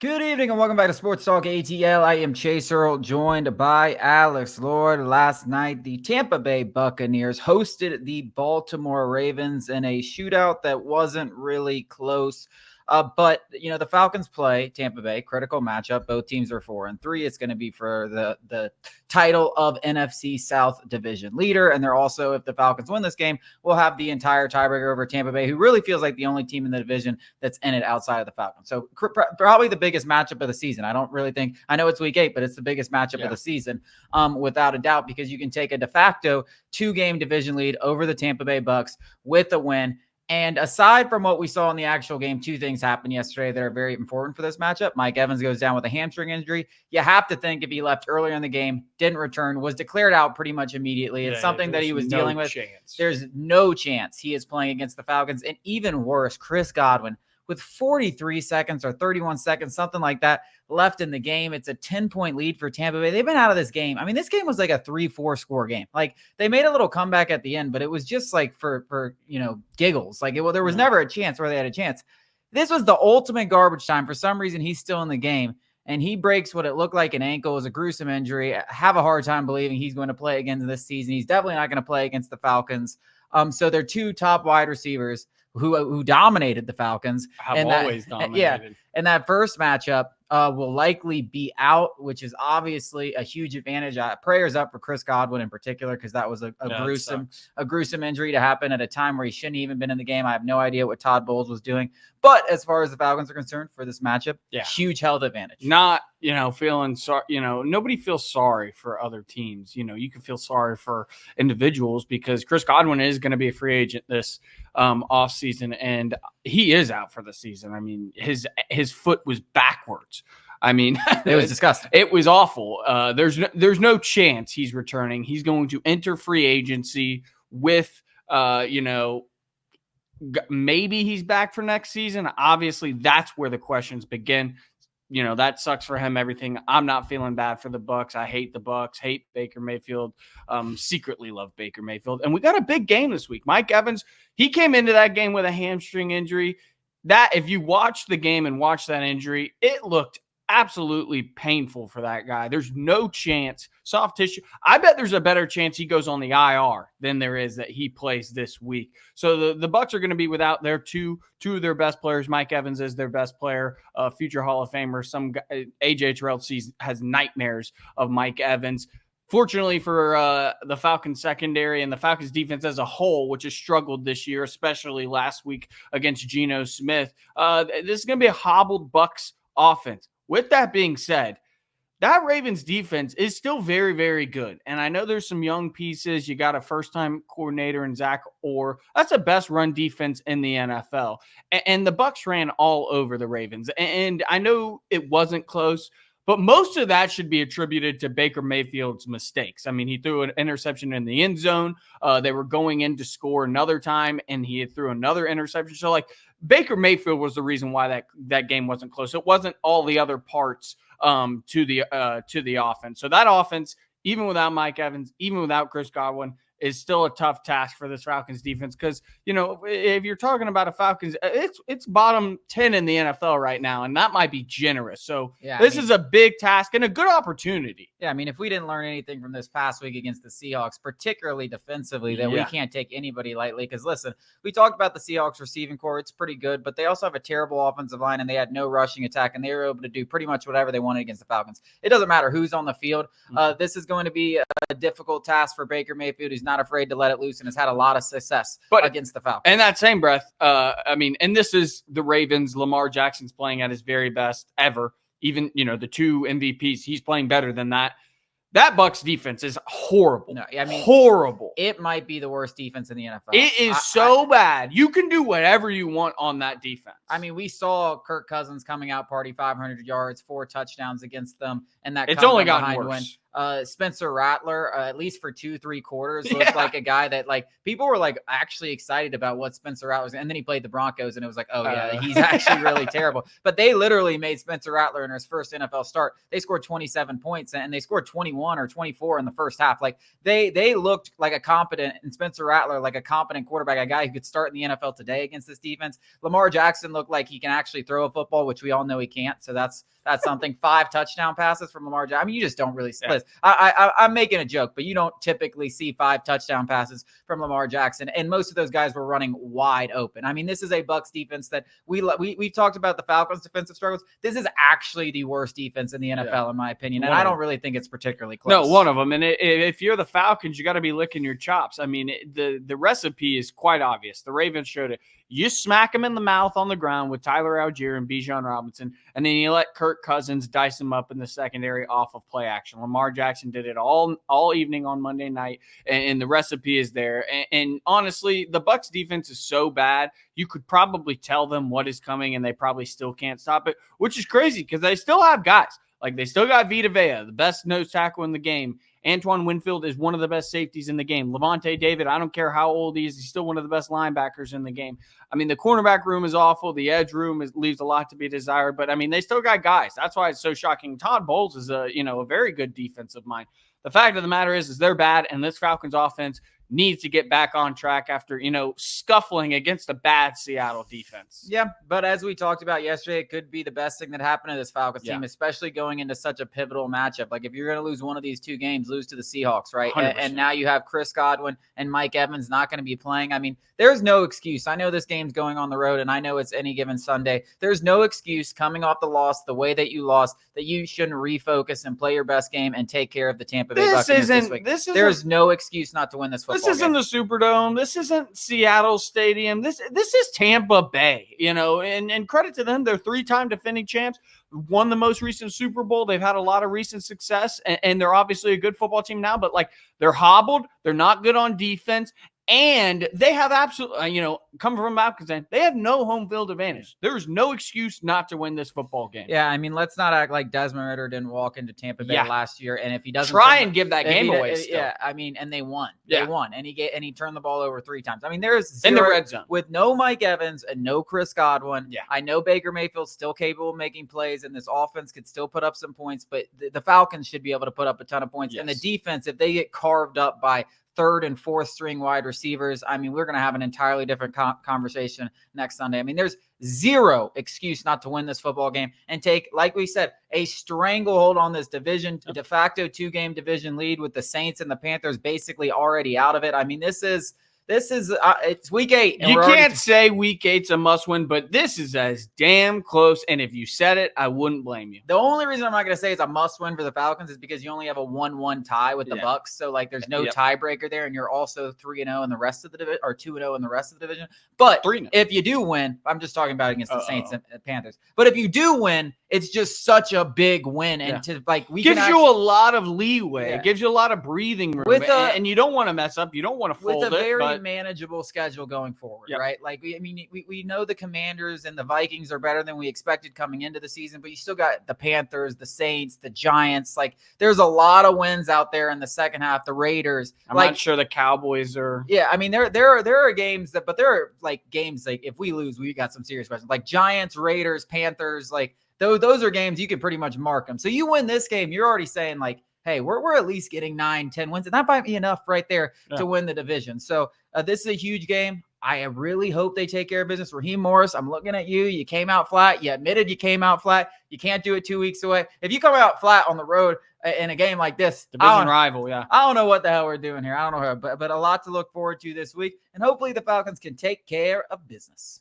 Good evening and welcome back to Sports Talk ATL. I am Chase Earl, joined by Alex Lord. Last night, the Tampa Bay Buccaneers hosted the Baltimore Ravens in a shootout that wasn't really close. But the Falcons play Tampa Bay, critical matchup. Both teams are 4-3. It's going to be for the title of NFC South Division leader. And they're also, if the Falcons win this game, will have the entire tiebreaker over Tampa Bay, who really feels like the only team in the division that's in it outside of the Falcons. So probably the biggest matchup of the season. I know it's week 8, but it's the biggest matchup of the season, without a doubt, because you can take a de facto 2-game division lead over the Tampa Bay Bucs with a win. And aside from what we saw in the actual game, 2 things happened yesterday that are very important for this matchup. Mike Evans goes down with a hamstring injury. You have to think if he left earlier in the game, didn't return, was declared out pretty much immediately. It's something that he was dealing with. There's no chance he is playing against the Falcons. And even worse, Chris Godwin, with 43 seconds or 31 seconds, something like that, left in the game. It's a 10-point lead for Tampa Bay. They've been out of this game. I mean, this game was like a 3-4 score game. Like, they made a little comeback at the end, but it was just like for giggles. Like, there was never a chance where they had a chance. This was the ultimate garbage time. For some reason, he's still in the game, and he breaks what it looked like an ankle. It was a gruesome injury. I have a hard time believing he's going to play again this season. He's definitely not going to play against the Falcons. So they're 2 top wide receivers who dominated the Falcons. Always dominated. Yeah, and that first matchup will likely be out, which is obviously a huge advantage. Prayers up for Chris Godwin in particular, because that was a gruesome injury to happen at a time where he shouldn't even been in the game. I have no idea what Todd Bowles was doing. But as far as the Falcons are concerned for this matchup, huge health advantage. Not, feeling sorry. Nobody feels sorry for other teams. You can feel sorry for individuals because Chris Godwin is going to be a free agent this offseason, and he is out for the season. I mean, his foot was backwards. I mean, it was disgusting. It was awful. There's no chance he's returning. He's going to enter free agency with, maybe he's back for next season. Obviously, that's where the questions begin. That sucks for him, everything. I'm not feeling bad for the Bucs. I hate the Bucs, hate Baker Mayfield, secretly love Baker Mayfield. And we got a big game this week. Mike Evans, he came into that game with a hamstring injury. That, if you watch the game and watch that injury, it looked absolutely painful for that guy. There's no chance. Soft tissue. I bet there's a better chance he goes on the IR than there is that he plays this week. So the Bucs are going to be without their two of their best players. Mike Evans is their best player, future Hall of Famer. Some guy, AJ Terrell has nightmares of Mike Evans. Fortunately for the Falcons secondary and the Falcons defense as a whole, which has struggled this year, especially last week against Geno Smith, this is going to be a hobbled Bucs offense. With that being said, that Ravens defense is still very, very good. And I know there's some young pieces. You got a first-time coordinator in Zach Orr. That's the best run defense in the NFL. And the Bucs ran all over the Ravens. And I know it wasn't close, but most of that should be attributed to Baker Mayfield's mistakes. I mean, he threw an interception in the end zone. They were going in to score another time, and he threw another interception. So, Baker Mayfield was the reason why that game wasn't close. It wasn't all the other parts to the offense. So that offense, even without Mike Evans, even without Chris Godwin, is still a tough task for this Falcons defense because, if you're talking about a Falcons, it's bottom 10 in the NFL right now, and that might be generous. So this is a big task and a good opportunity. Yeah, I mean, if we didn't learn anything from this past week against the Seahawks, particularly defensively, then we can't take anybody lightly because, listen, we talked about the Seahawks receiving core. It's pretty good, but they also have a terrible offensive line, and they had no rushing attack, and they were able to do pretty much whatever they wanted against the Falcons. It doesn't matter who's on the field. This is going to be a difficult task for Baker Mayfield, who's not afraid to let it loose and has had a lot of success against the Falcons. In that same breath, and this is the Ravens. Lamar Jackson's playing at his very best ever. Even, the 2 MVPs, he's playing better than that. That Bucs defense is horrible. No, I mean, horrible. It might be the worst defense in the NFL. It is so bad. You can do whatever you want on that defense. I mean, we saw Kirk Cousins coming out party 500 yards, 4 touchdowns against them, and that it's only gotten worse. Spencer Rattler, at least for 2-3 quarters, looked like a guy that people were actually excited about what Spencer Rattler was. And then he played the Broncos and it was like, oh yeah, he's actually really terrible. But they literally made Spencer Rattler in his first NFL start. They scored 27 points and they scored 21 or 24 in the first half. They looked like a competent, and Spencer Rattler, like a competent quarterback, a guy who could start in the NFL today against this defense. Lamar Jackson look like he can actually throw a football, which we all know he can't. So that's something. 5 touchdown passes from Lamar Jackson. I mean, you just don't really split. I'm making a joke, but you don't typically see 5 touchdown passes from Lamar Jackson. And most of those guys were running wide open. I mean, this is a Bucs defense that we talked about the Falcons' defensive struggles. This is actually the worst defense in the NFL, in my opinion. And I don't really think it's particularly close. No, one of them. And if you're the Falcons, you got to be licking your chops. I mean, the recipe is quite obvious. The Ravens showed it. You smack them in the mouth on the ground with Tyler Algier and Bijan Robinson, and then you let Kirk Cousins dice them up in the secondary off of play action. Lamar Jackson did it all evening on Monday night, and the recipe is there. And honestly, the Bucs defense is so bad, you could probably tell them what is coming, and they probably still can't stop it, which is crazy because they still have guys. Like, they still got Vita Vea, the best nose tackle in the game. Antoine Winfield is one of the best safeties in the game. Levante David, I don't care how old he is, he's still one of the best linebackers in the game. I mean, the cornerback room is awful. The edge room leaves a lot to be desired. But, I mean, they still got guys. That's why it's so shocking. Todd Bowles is a very good defensive mind. The fact of the matter is they're bad, and this Falcons offense needs to get back on track after, scuffling against a bad Seattle defense. Yeah, but as we talked about yesterday, it could be the best thing that happened to this Falcons team, especially going into such a pivotal matchup. Like, if you're going to lose one of these 2 games, lose to the Seahawks, right? And now you have Chris Godwin and Mike Evans not going to be playing. I mean, there's no excuse. I know this game's going on the road, and I know it's any given Sunday. There's no excuse coming off the loss the way that you lost that you shouldn't refocus and play your best game and take care of the Tampa Bay Buccaneers this week. There's no excuse not to win this football game. This isn't the Superdome. This isn't Seattle Stadium. This is Tampa Bay, and credit to them. They're 3-time defending champs, won the most recent Super Bowl. They've had a lot of recent success, and they're obviously a good football team now, but they're hobbled. They're not good on defense. And they have absolutely, coming from Falcons, they have no home field advantage. There is no excuse not to win this football game. Yeah, I mean, let's not act like Desmond Ridder didn't walk into Tampa Bay last year, and if he doesn't try and give that game away, I mean, and they won. They won, and he turned the ball over 3 times. I mean, there is 0 in the red zone with no Mike Evans and no Chris Godwin. Yeah, I know Baker Mayfield's still capable of making plays, and this offense could still put up some points, but the Falcons should be able to put up a ton of points. And the defense, if they get carved up by 3rd and 4th string wide receivers, I mean, we're going to have an entirely different conversation next Sunday. I mean, there's 0 excuse not to win this football game and take, like we said, a stranglehold on this division, de facto 2-game division lead with the Saints and the Panthers basically already out of it. I mean, this is it's week 8. You can't say week 8's a must win, but this is as damn close. And if you said it, I wouldn't blame you. The only reason I'm not going to say it's a must win for the Falcons is because you only have a 1-1 tie with the Bucs. So there's no tiebreaker there. And you're also 3-0 in the rest of the division, or 2-0 in the rest of the division. But 3-0. If you do win, I'm just talking about against the Saints and Panthers. But if you do win, it's just such a big win. And gives you a lot of leeway. It gives you a lot of breathing room. And you don't want to mess up. You don't want to fold with a very manageable schedule going forward, right? We know the Commanders and the Vikings are better than we expected coming into the season, but you still got the Panthers, the Saints, the Giants. There's a lot of wins out there in the second half. The Raiders. I'm not sure the Cowboys are. Yeah, I mean there are games but there are games if we lose, we got some serious questions. Giants, Raiders, Panthers. Those are games you can pretty much mark them. So you win this game, you're already saying hey, we're at least getting 9-10 wins, and that might be enough right there to win the division. So this is a huge game. I really hope they take care of business. Raheem Morris, I'm looking at you. You came out flat. You admitted you came out flat. You can't do it 2 weeks away. If you come out flat on the road in a game like this, division rival, I don't know what the hell we're doing here. I don't know, but a lot to look forward to this week, and hopefully the Falcons can take care of business.